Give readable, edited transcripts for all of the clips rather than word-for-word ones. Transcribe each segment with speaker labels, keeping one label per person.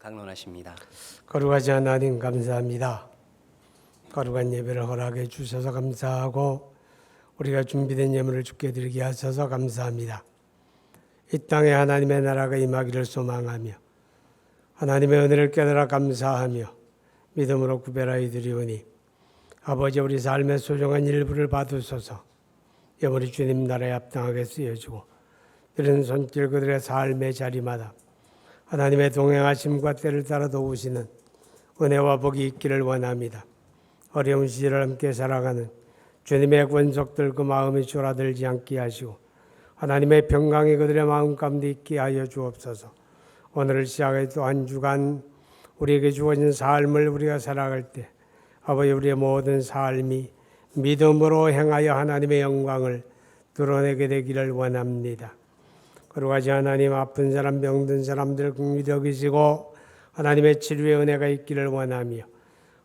Speaker 1: 강론하십니다.
Speaker 2: 거룩하신 하나님 감사합니다. 거룩한 예배를 허락해 주셔서 감사하고 우리가 준비된 예물을 주께 드리게 하셔서 감사합니다. 이 땅에 하나님의 나라가 임하기를 소망하며 하나님의 은혜를 깨달아 감사하며 믿음으로 구별하여 드리오니 아버지 우리 삶의 소중한 일부를 받으소서. 예물이 주님 나라에 합당하게 쓰여지고 드리는 손길 그들의 삶의 자리마다 하나님의 동행하심과 때를 따라 도우시는 은혜와 복이 있기를 원합니다. 어려운 시절을 함께 살아가는 주님의 권속들 그 마음이 졸아들지 않게 하시고 하나님의 평강이 그들의 마음 가운데 있게 하여 주옵소서. 오늘을 시작해 또 한 주간 우리에게 주어진 삶을 우리가 살아갈 때 아버지 우리의 모든 삶이 믿음으로 행하여 하나님의 영광을 드러내게 되기를 원합니다. 거룩하신 하나님, 아픈 사람 병든 사람들 긍휼히 여기시고 하나님의 치료의 은혜가 있기를 원하며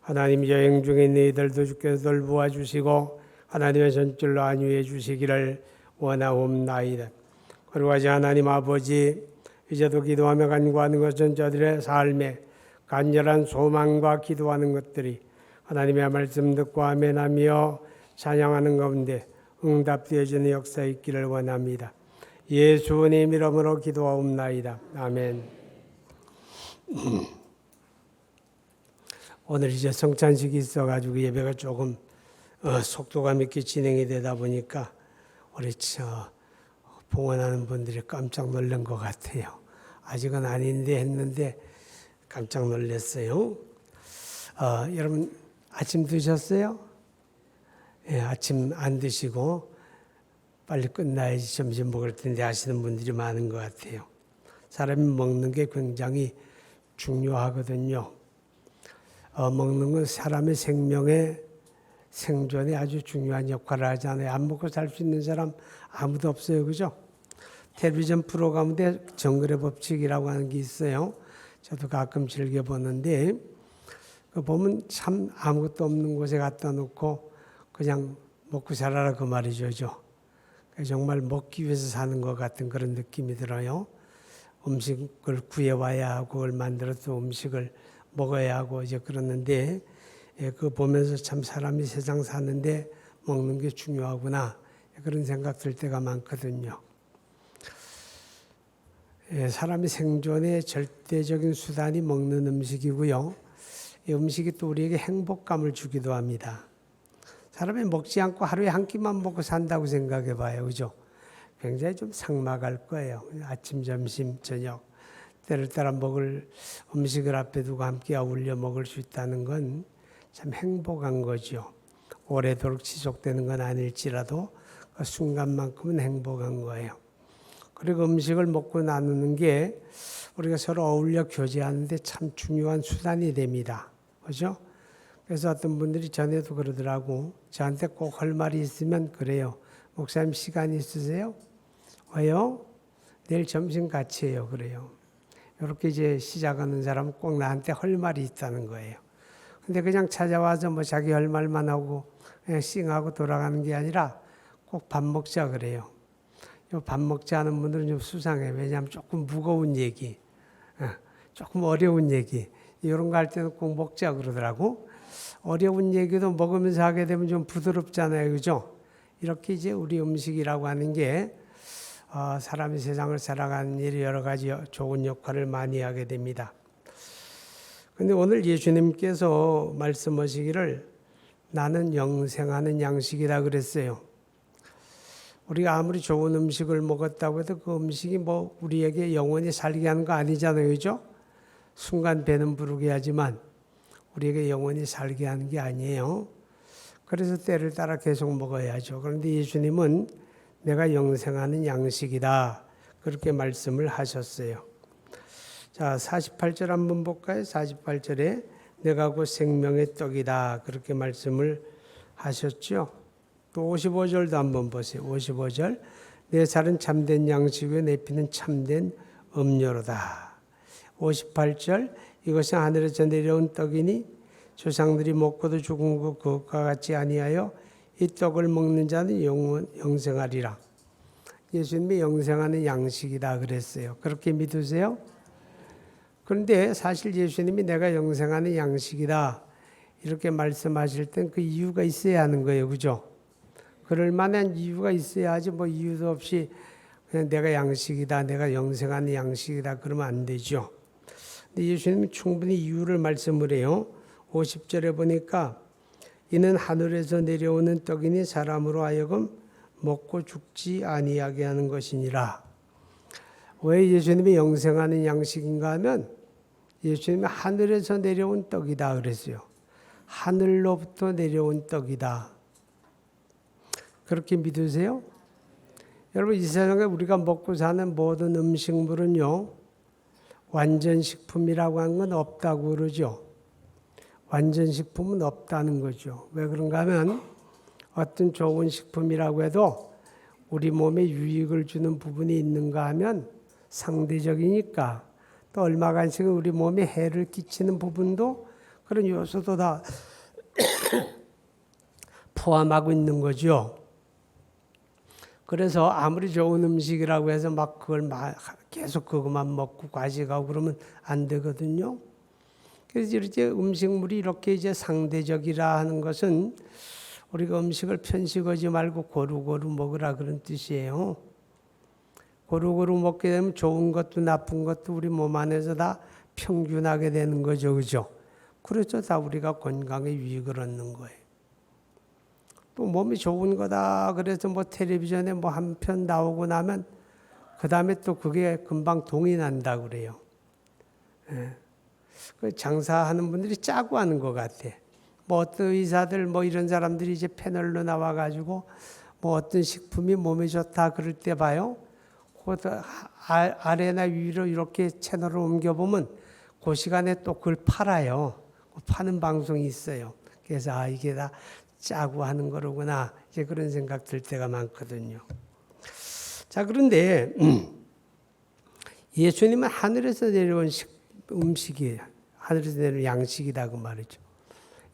Speaker 2: 하나님 여행 중에 있는 이들도 주께서 돌보아 주시고 하나님의 손길로 안위해 주시기를 원하옵나이다. 거룩하신 하나님 아버지, 이제도 기도하며 간구하는 것은 저들의 삶에 간절한 소망과 기도하는 것들이 하나님의 말씀 듣고 아멘하며 찬양하는 가운데 응답되어지는 역사 있기를 원합니다. 예수님 이름으로 기도하옵나이다. 아멘. 오늘 이제 성찬식이 있어가지고 예배가 조금 속도감 있게 진행이 되다 보니까 우리 봉헌하는 분들이 깜짝 놀란 것 같아요. 아직은 아닌데 했는데 깜짝 놀랐어요. 여러분 아침 드셨어요? 예, 아침 안 드시고 빨리 끝나야지 점심 먹을 텐데 하시는 분들이 많은 것 같아요. 사람이 먹는 게 굉장히 중요하거든요. 먹는 건 사람의 생존에 아주 중요한 역할을 하잖아요. 안 먹고 살 수 있는 사람 아무도 없어요. 그죠? 텔레비전 프로 가운데 정글의 법칙이라고 하는 게 있어요. 저도 가끔 즐겨보는데 그 보면 참 아무것도 없는 곳에 갖다 놓고 그냥 먹고 살아라 그 말이죠. 정말 먹기 위해서 사는 것 같은 그런 느낌이 들어요. 음식을 구해와야 하고 그걸 만들어서 음식을 먹어야 하고 이제 그러는데 그거 보면서 참 사람이 세상 사는데 먹는 게 중요하구나 그런 생각 들 때가 많거든요. 사람이 생존의 절대적인 수단이 먹는 음식이고요. 이 음식이 또 우리에게 행복감을 주기도 합니다. 사람이 먹지 않고 하루에 한 끼만 먹고 산다고 생각해 봐요. 그죠? 굉장히 좀 삭막할 거예요. 아침, 점심, 저녁 때를 따라 먹을 음식을 앞에 두고 함께 어울려 먹을 수 있다는 건 참 행복한 거죠. 오래도록 지속되는 건 아닐지라도 그 순간만큼은 행복한 거예요. 그리고 음식을 먹고 나누는 게 우리가 서로 어울려 교제하는데 참 중요한 수단이 됩니다. 그죠? 그래서 어떤 분들이 전에도 그러더라고. 저한테 꼭 할 말이 있으면 그래요. 목사님 시간 있으세요? 왜요? 내일 점심 같이 해요. 그래요. 이렇게 이제 시작하는 사람은 꼭 나한테 할 말이 있다는 거예요. 근데 그냥 찾아와서 뭐 자기 할 말만 하고 그냥 싱하고 돌아가는 게 아니라 꼭 밥 먹자 그래요. 밥 먹자 하는 분들은 좀 수상해. 왜냐하면 조금 무거운 얘기, 조금 어려운 얘기 이런 거 할 때는 꼭 먹자 그러더라고. 어려운 얘기도 먹으면서 하게 되면 좀 부드럽잖아요. 그죠? 이렇게 이제 우리 음식이라고 하는 게 사람이 세상을 살아가는 일이 여러 가지 좋은 역할을 많이 하게 됩니다. 그런데 오늘 예수님께서 말씀하시기를 나는 영생하는 양식이다 그랬어요. 우리가 아무리 좋은 음식을 먹었다고 해도 그 음식이 뭐 우리에게 영원히 살게 하는 거 아니잖아요. 그죠? 순간 배는 부르게 하지만 우리에게 영원히 살게 하는 게 아니에요. 그래서 때를 따라 계속 먹어야죠. 그런데 예수님은 내가 영생하는 양식이다. 그렇게 말씀을 하셨어요. 자, 48절 한번 볼까요? 48절에 내가 곧 생명의 떡이다. 그렇게 말씀을 하셨죠. 또 55절도 한번 보세요. 55절 내 살은 참된 양식이요 내 피는 참된 음료로다. 58절 이것은 하늘에서 내려온 떡이니 조상들이 먹고도 죽은 것과 같지 아니하여 이 떡을 먹는 자는 영생하리라. 예수님이 영생하는 양식이다 그랬어요. 그렇게 믿으세요? 그런데 사실 예수님이 내가 영생하는 양식이다 이렇게 말씀하실 땐 그 이유가 있어야 하는 거예요. 그죠? 그럴 만한 이유가 있어야지 뭐 이유도 없이 그냥 내가 양식이다, 내가 영생하는 양식이다 그러면 안 되죠. 근데 예수님은 충분히 이유를 말씀을 해요. 50절에 보니까 이는 하늘에서 내려오는 떡이니 사람으로 하여금 먹고 죽지 아니하게 하는 것이니라. 왜 예수님이 영생하는 양식인가 하면 예수님이 하늘에서 내려온 떡이다 그랬어요. 하늘로부터 내려온 떡이다. 그렇게 믿으세요? 여러분 이 세상에 우리가 먹고 사는 모든 음식물은요. 완전 식품이라고 하는 건 없다고 그러죠. 완전 식품은 없다는 거죠. 왜 그런가 하면 어떤 좋은 식품이라고 해도 우리 몸에 유익을 주는 부분이 있는가 하면 상대적이니까 또 얼마간씩은 우리 몸에 해를 끼치는 부분도 그런 요소도 다 포함하고 있는 거죠. 그래서 아무리 좋은 음식이라고 해서 막 그걸 계속 그것만 먹고 과식하고 그러면 안 되거든요. 그래서 이제 음식물이 이렇게 이제 상대적이라 하는 것은 우리가 음식을 편식하지 말고 고루고루 먹으라 그런 뜻이에요. 고루고루 먹게 되면 좋은 것도 나쁜 것도 우리 몸 안에서 다 평균하게 되는 거죠. 그죠? 그래서 다 우리가 건강에 유익을 얻는 거예요. 또 몸이 좋은 거다 그래서 뭐 텔레비전에 뭐 한 편 나오고 나면 그 다음에 또 그게 금방 동이 난다 그래요. 예. 그 장사하는 분들이 짜고 하는 것 같아. 뭐 어떤 의사들 뭐 이런 사람들이 이제 패널로 나와가지고 뭐 어떤 식품이 몸에 좋다 그럴 때 봐요. 그 아래나 위로 이렇게 채널을 옮겨보면 그 시간에 또 그걸 팔아요. 파는 방송이 있어요. 그래서 이게 다 짜고 하는 거로구나. 이제 그런 생각 들 때가 많거든요. 자, 그런데 예수님은 하늘에서 내려온 음식이에요. 하늘에서 내려온 양식이다 그 말이죠.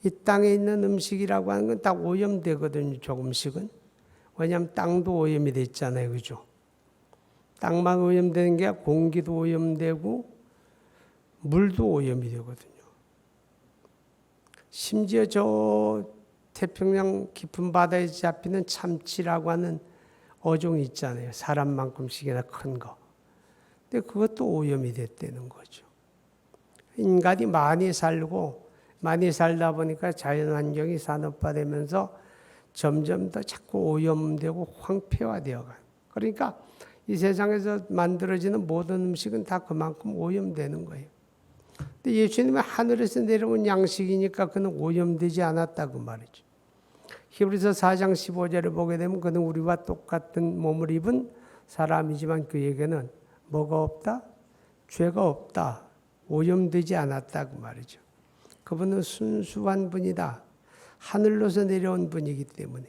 Speaker 2: 이 땅에 있는 음식이라고 하는 건 다 오염되거든요. 조금씩은. 왜냐하면 땅도 오염이 됐잖아요. 그죠? 땅만 오염되는 게 아니라 공기도 오염되고 물도 오염이 되거든요. 심지어 저 태평양 깊은 바다에 잡히는 참치라고 하는 어종이 있잖아요. 사람만큼씩이나 큰 거. 근데 그것도 오염이 됐다는 거죠. 인간이 많이 살다 보니까 자연환경이 산업화되면서 점점 더 자꾸 오염되고 황폐화되어 가요. 그러니까 이 세상에서 만들어지는 모든 음식은 다 그만큼 오염되는 거예요. 근데 예수님은 하늘에서 내려온 양식이니까 그는 오염되지 않았다고 말이죠. 히브리서 4장 15절을 보게 되면 그는 우리와 똑같은 몸을 입은 사람이지만 그에게는 뭐가 없다? 죄가 없다. 오염되지 않았다고 말이죠. 그분은 순수한 분이다. 하늘로서 내려온 분이기 때문에.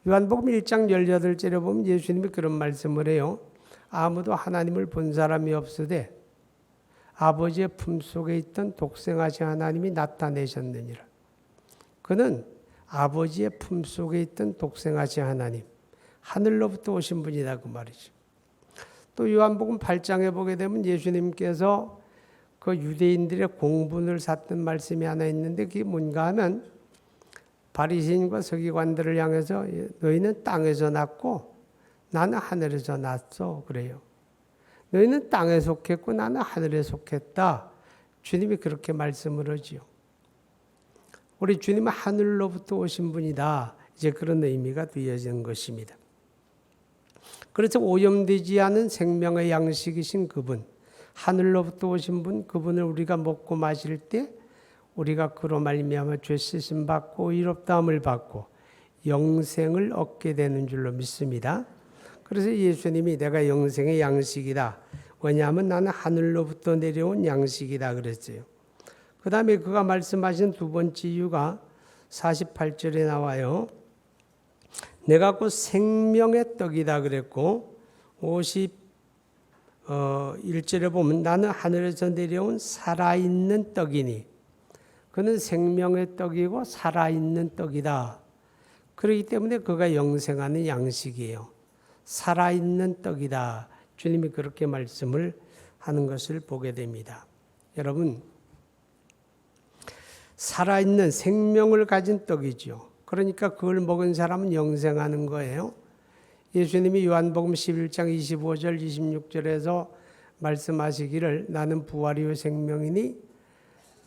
Speaker 2: 요한복음 1장 18절에 보면 예수님이 그런 말씀을 해요. 아무도 하나님을 본 사람이 없으되 아버지의 품속에 있던 독생하신 하나님이 나타내셨느니라. 그는 아버지의 품속에 있던 독생하신 하나님, 하늘로부터 오신 분이다 그 말이죠. 또 요한복음 8장에 보게 되면 예수님께서 그 유대인들의 공분을 샀던 말씀이 하나 있는데 그게 뭔가 하면 바리새인과 서기관들을 향해서 너희는 땅에서 났고 나는 하늘에서 났어 그래요. 너희는 땅에 속했고 나는 하늘에 속했다. 주님이 그렇게 말씀을 하지요. 우리 주님은 하늘로부터 오신 분이다. 이제 그런 의미가 되어지는 것입니다. 그래서 오염되지 않은 생명의 양식이신 그분, 하늘로부터 오신 분, 그분을 우리가 먹고 마실 때 우리가 그로 말미암아 죄 씻음 받고 의롭다함을 받고 영생을 얻게 되는 줄로 믿습니다. 그래서 예수님이 내가 영생의 양식이다. 왜냐하면 나는 하늘로부터 내려온 양식이다 그랬어요. 그 다음에 그가 말씀하신 두 번째 이유가 48절에 나와요. 내가 곧 생명의 떡이다 그랬고 51절에 보면 나는 하늘에서 내려온 살아있는 떡이니 그는 생명의 떡이고 살아있는 떡이다. 그렇기 때문에 그가 영생하는 양식이에요. 살아있는 떡이다. 주님이 그렇게 말씀을 하는 것을 보게 됩니다. 여러분, 살아있는 생명을 가진 떡이죠. 그러니까 그걸 먹은 사람은 영생하는 거예요. 예수님이 요한복음 11장 25절 26절에서 말씀하시기를 나는 부활이요 생명이니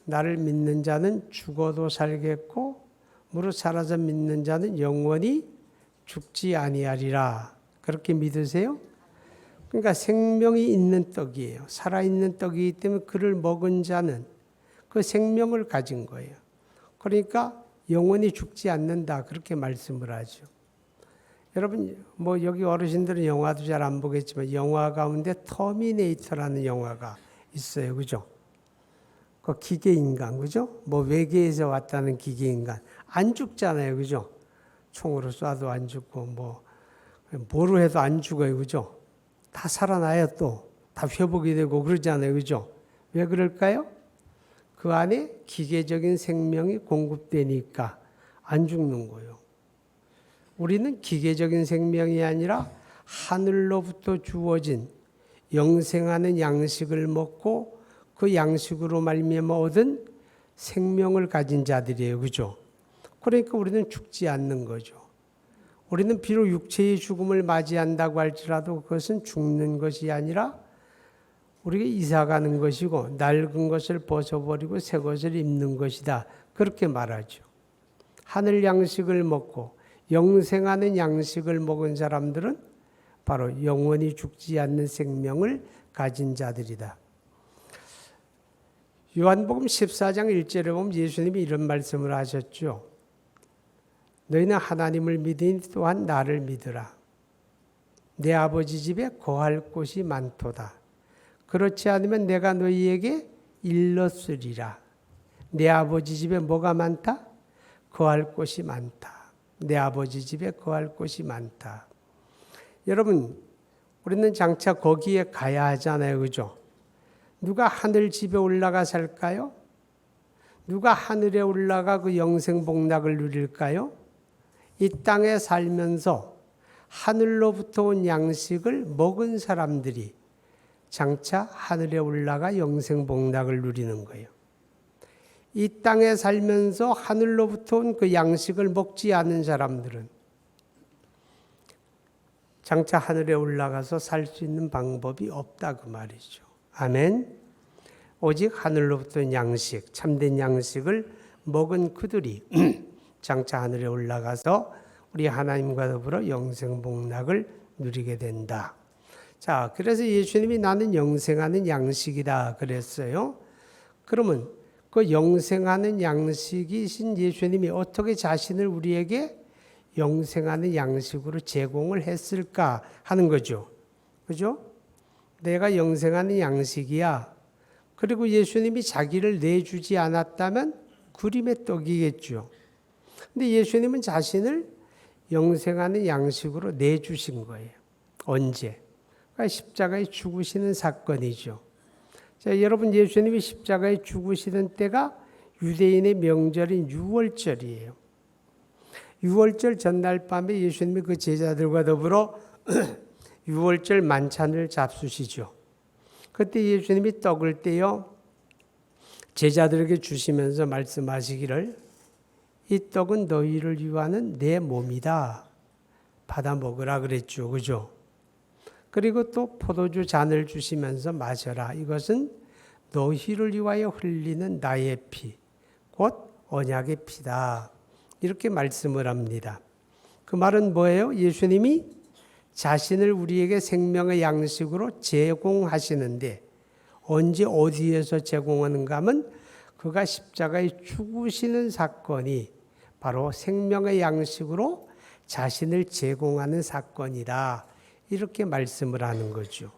Speaker 2: 나를 믿는 자는 죽어도 살겠고 무릇 살아서 믿는 자는 영원히 죽지 아니하리라. 그렇게 믿으세요? 그러니까 생명이 있는 떡이에요. 살아있는 떡이기 때문에 그를 먹은 자는 그 생명을 가진 거예요. 그러니까 영원히 죽지 않는다. 그렇게 말씀을 하죠. 여러분, 뭐 여기 어르신들은 영화도 잘 안 보겠지만 영화 가운데 터미네이터라는 영화가 있어요. 그죠? 그 기계인간, 그죠? 뭐 외계에서 왔다는 기계인간. 안 죽잖아요. 그죠? 총으로 쏴도 안 죽고, 뭐로 해도 안 죽어요. 그죠? 다 살아나요. 또. 다 회복이 되고 그러잖아요. 그죠? 왜 그럴까요? 그 안에 기계적인 생명이 공급되니까 안 죽는 거예요. 우리는 기계적인 생명이 아니라 하늘로부터 주어진 영생하는 양식을 먹고 그 양식으로 말미암아 얻은 생명을 가진 자들이에요. 그죠? 그러니까 우리는 죽지 않는 거죠. 우리는 비록 육체의 죽음을 맞이한다고 할지라도 그것은 죽는 것이 아니라 우리가 이사가는 것이고 낡은 것을 벗어버리고 새 것을 입는 것이다. 그렇게 말하죠. 하늘 양식을 먹고 영생하는 양식을 먹은 사람들은 바로 영원히 죽지 않는 생명을 가진 자들이다. 요한복음 14장 1절에 보면 예수님이 이런 말씀을 하셨죠. 너희는 하나님을 믿으니 또한 나를 믿으라. 내 아버지 집에 거할 곳이 많도다. 그렇지 않으면 내가 너희에게 일렀으리라. 내 아버지 집에 뭐가 많다? 거할 곳이 많다. 내 아버지 집에 거할 곳이 많다. 여러분, 우리는 장차 거기에 가야 하잖아요. 그죠? 누가 하늘 집에 올라가 살까요? 누가 하늘에 올라가 그 영생 복락을 누릴까요? 이 땅에 살면서 하늘로부터 온 양식을 먹은 사람들이 장차 하늘에 올라가 영생 복락을 누리는 거예요. 이 땅에 살면서 하늘로부터 온 그 양식을 먹지 않은 사람들은 장차 하늘에 올라가서 살 수 있는 방법이 없다 그 말이죠. 아멘. 오직 하늘로부터 온 양식, 참된 양식을 먹은 그들이 장차 하늘에 올라가서 우리 하나님과 더불어 영생 복락을 누리게 된다. 자, 그래서 예수님이 나는 영생하는 양식이다 그랬어요. 그러면 그 영생하는 양식이신 예수님이 어떻게 자신을 우리에게 영생하는 양식으로 제공을 했을까 하는 거죠. 그죠? 내가 영생하는 양식이야. 그리고 예수님이 자기를 내주지 않았다면 그림의 떡이겠죠. 근데 예수님은 자신을 영생하는 양식으로 내주신 거예요. 언제? 그러니까 십자가에 죽으시는 사건이죠. 자, 여러분, 예수님이 십자가에 죽으시는 때가 유대인의 명절인 유월절이에요. 유월절 전날 밤에 예수님이 그 제자들과 더불어 유월절 만찬을 잡수시죠. 그때 예수님이 떡을 떼어 제자들에게 주시면서 말씀하시기를 이 떡은 너희를 위하는 내 몸이다. 받아 먹으라 그랬죠. 그죠? 그리고 또 포도주 잔을 주시면서 마셔라. 이것은 너희를 위하여 흘리는 나의 피, 곧 언약의 피다. 이렇게 말씀을 합니다. 그 말은 뭐예요? 예수님이 자신을 우리에게 생명의 양식으로 제공하시는데 언제 어디에서 제공하는가 하면 그가 십자가에 죽으시는 사건이 바로 생명의 양식으로 자신을 제공하는 사건이다. 이렇게 말씀을 하는 거죠.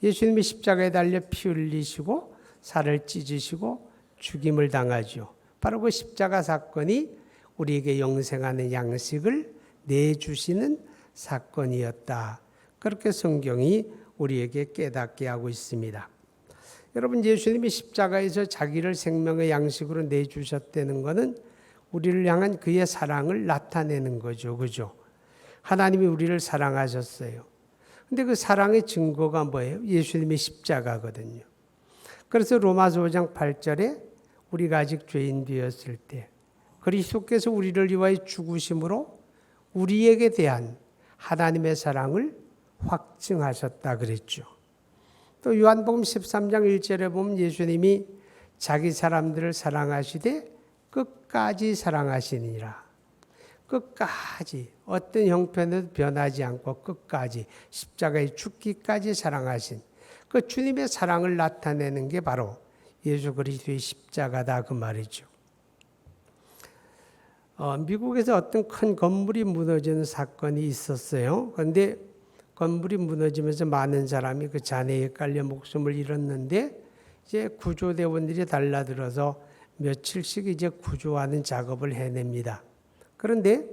Speaker 2: 예수님이 십자가에 달려 피 흘리시고 살을 찢으시고 죽임을 당하죠. 바로 그 십자가 사건이 우리에게 영생하는 양식을 내주시는 사건이었다. 그렇게 성경이 우리에게 깨닫게 하고 있습니다. 여러분, 예수님이 십자가에서 자기를 생명의 양식으로 내주셨다는 것은 우리를 향한 그의 사랑을 나타내는 거죠. 그죠? 하나님이 우리를 사랑하셨어요. 근데 그 사랑의 증거가 뭐예요? 예수님의 십자가거든요. 그래서 로마서 5장 8절에 우리가 아직 죄인 되었을 때 그리스도께서 우리를 위하여 죽으심으로 우리에게 대한 하나님의 사랑을 확증하셨다 그랬죠. 또 요한복음 13장 1절에 보면 예수님이 자기 사람들을 사랑하시되 끝까지 사랑하시니라. 끝까지 어떤 형편에도 변하지 않고 끝까지 십자가에 죽기까지 사랑하신 그 주님의 사랑을 나타내는 게 바로 예수 그리스도의 십자가다 그 말이죠. 미국에서 어떤 큰 건물이 무너지는 사건이 있었어요. 그런데 건물이 무너지면서 많은 사람이 그 잔해에 깔려 목숨을 잃었는데 이제 구조대원들이 달라들어서 며칠씩 이제 구조하는 작업을 해냅니다. 그런데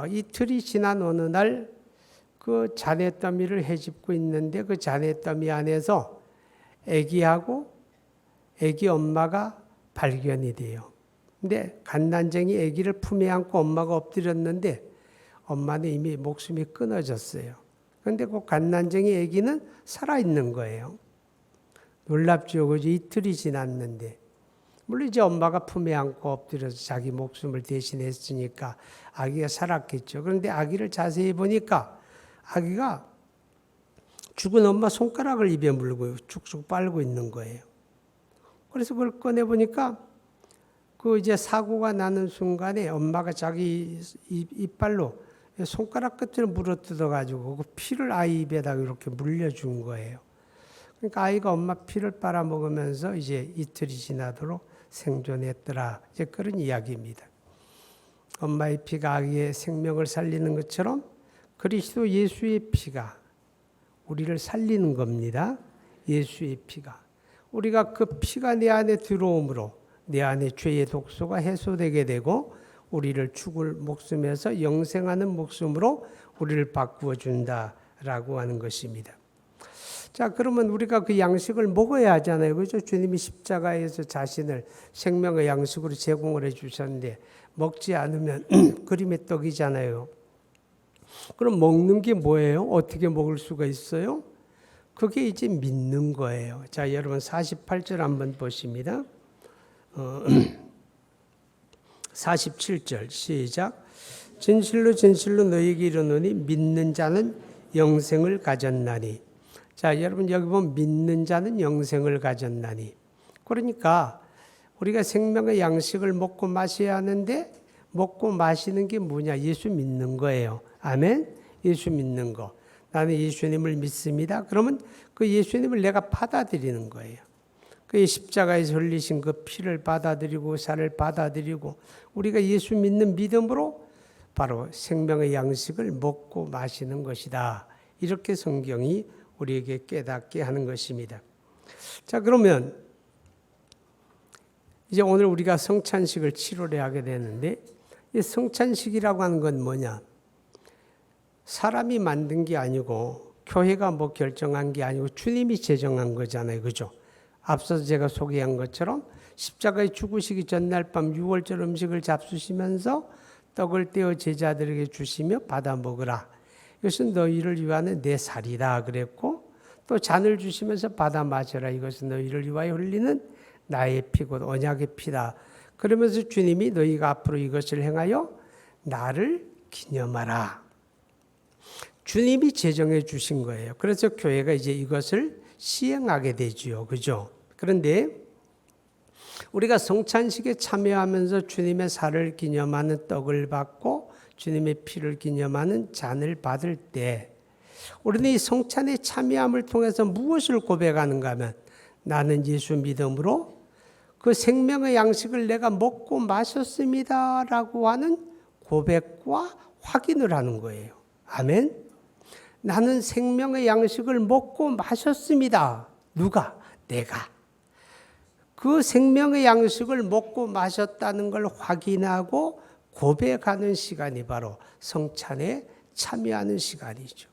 Speaker 2: 이틀이 지난 어느 날 그 잔해 더미를 헤집고 있는데 그 잔해 더미 안에서 아기하고 아기 엄마가 발견이 돼요. 근데 갓난쟁이 아기를 품에 안고 엄마가 엎드렸는데 엄마는 이미 목숨이 끊어졌어요. 그런데 그 갓난쟁이 아기는 살아있는 거예요. 놀랍죠. 그죠? 이틀이 지났는데. 물론 이제 엄마가 품에 안고 엎드려서 자기 목숨을 대신했으니까 아기가 살았겠죠. 그런데 아기를 자세히 보니까 아기가 죽은 엄마 손가락을 입에 물고 쭉쭉 빨고 있는 거예요. 그래서 그걸 꺼내보니까 그 이제 사고가 나는 순간에 엄마가 자기 이빨로 손가락 끝을 물어뜯어가지고 그 피를 아이 입에다가 이렇게 물려준 거예요. 그러니까 아이가 엄마 피를 빨아먹으면서 이제 이틀이 지나도록 생존했더라. 이제 그런 이야기입니다. 엄마의 피가 아기의 생명을 살리는 것처럼 그리스도 예수의 피가 우리를 살리는 겁니다. 예수의 피가. 우리가 그 피가 내 안에 들어옴으로 내 안에 죄의 독소가 해소되게 되고 우리를 죽을 목숨에서 영생하는 목숨으로 우리를 바꾸어 준다라고 하는 것입니다. 자, 그러면 우리가 그 양식을 먹어야 하잖아요. 그죠? 주님이 십자가에서 자신을 생명의 양식으로 제공을 해 주셨는데 먹지 않으면 그림의 떡이잖아요. 그럼 먹는 게 뭐예요? 어떻게 먹을 수가 있어요? 그게 이제 믿는 거예요. 자, 여러분 48절 한번 보십니다. 47절 시작. 진실로 진실로 너희에게 이르노니 믿는 자는 영생을 가졌나니. 자, 여러분 여기 보면 믿는 자는 영생을 가졌나니. 그러니까 우리가 생명의 양식을 먹고 마셔야 하는데 먹고 마시는 게 뭐냐? 예수 믿는 거예요. 아멘. 예수 믿는 거. 나는 예수님을 믿습니다. 그러면 그 예수님을 내가 받아들이는 거예요. 그 십자가에서 흘리신 그 피를 받아들이고 살을 받아들이고 우리가 예수 믿는 믿음으로 바로 생명의 양식을 먹고 마시는 것이다. 이렇게 성경이 우리에게 깨닫게 하는 것입니다. 자, 그러면 이제 오늘 우리가 성찬식을 7월에 하게 되는데 이 성찬식이라고 하는 건 뭐냐? 사람이 만든 게 아니고 교회가 뭐 결정한 게 아니고 주님이 제정한 거잖아요. 그죠? 앞서서 제가 소개한 것처럼 십자가에 죽으시기 전날 밤 유월절 음식을 잡수시면서 떡을 떼어 제자들에게 주시며 받아 먹으라. 이것은 너희를 위하는 내 살이다 그랬고 또 잔을 주시면서 받아 마셔라. 이것은 너희를 위하여 흘리는 나의 피고 언약의 피다. 그러면서 주님이 너희가 앞으로 이것을 행하여 나를 기념하라. 주님이 제정해 주신 거예요. 그래서 교회가 이제 이것을 시행하게 되지요. 그죠? 그런데 우리가 성찬식에 참여하면서 주님의 살을 기념하는 떡을 받고 주님의 피를 기념하는 잔을 받을 때 우리는 이 성찬에 참여함을 통해서 무엇을 고백하는가 하면 나는 예수 믿음으로 그 생명의 양식을 내가 먹고 마셨습니다 라고 하는 고백과 확인을 하는 거예요. 아멘. 나는 생명의 양식을 먹고 마셨습니다. 누가? 내가. 그 생명의 양식을 먹고 마셨다는 걸 확인하고 고백하는 시간이 바로 성찬에 참여하는 시간이죠.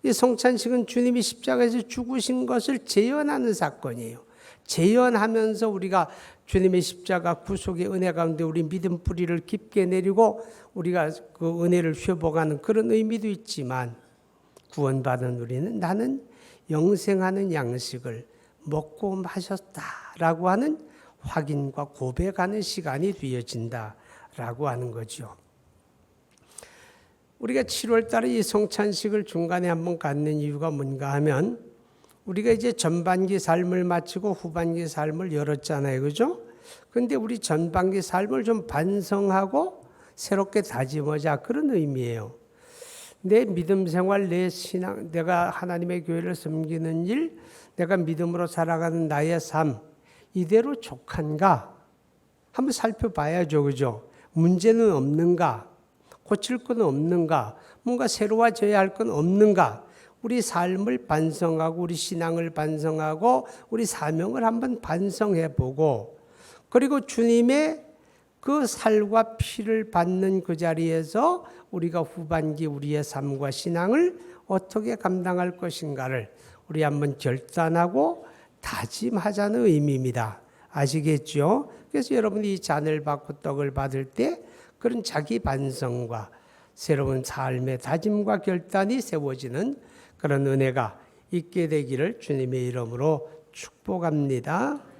Speaker 2: 이 성찬식은 주님이 십자가에서 죽으신 것을 재현하는 사건이에요. 재현하면서 우리가 주님의 십자가 구속의 은혜 가운데 우리 믿음 뿌리를 깊게 내리고 우리가 그 은혜를 회복하는 그런 의미도 있지만 구원받은 우리는 나는 영생하는 양식을 먹고 마셨다라고 하는 확인과 고백하는 시간이 되어진다라고 하는 거죠. 우리가 7월 달에 이 성찬식을 중간에 한번 갖는 이유가 뭔가 하면 우리가 이제 전반기 삶을 마치고 후반기 삶을 열었잖아요. 그죠? 근데 우리 전반기 삶을 좀 반성하고 새롭게 다짐하자, 그런 의미예요. 내 믿음 생활, 내 신앙, 내가 하나님의 교회를 섬기는 일, 내가 믿음으로 살아가는 나의 삶, 이대로 족한가? 한번 살펴봐야죠. 그죠? 문제는 없는가? 고칠 건 없는가? 뭔가 새로워져야 할 건 없는가? 우리 삶을 반성하고 우리 신앙을 반성하고 우리 사명을 한번 반성해 보고, 그리고 주님의 그 살과 피를 받는 그 자리에서 우리가 후반기 우리의 삶과 신앙을 어떻게 감당할 것인가를 우리 한번 결단하고 다짐하자는 의미입니다. 아시겠죠? 그래서 여러분이 이 잔을 받고 떡을 받을 때 그런 자기 반성과 새로운 삶의 다짐과 결단이 세워지는 그런 은혜가 있게 되기를 주님의 이름으로 축복합니다.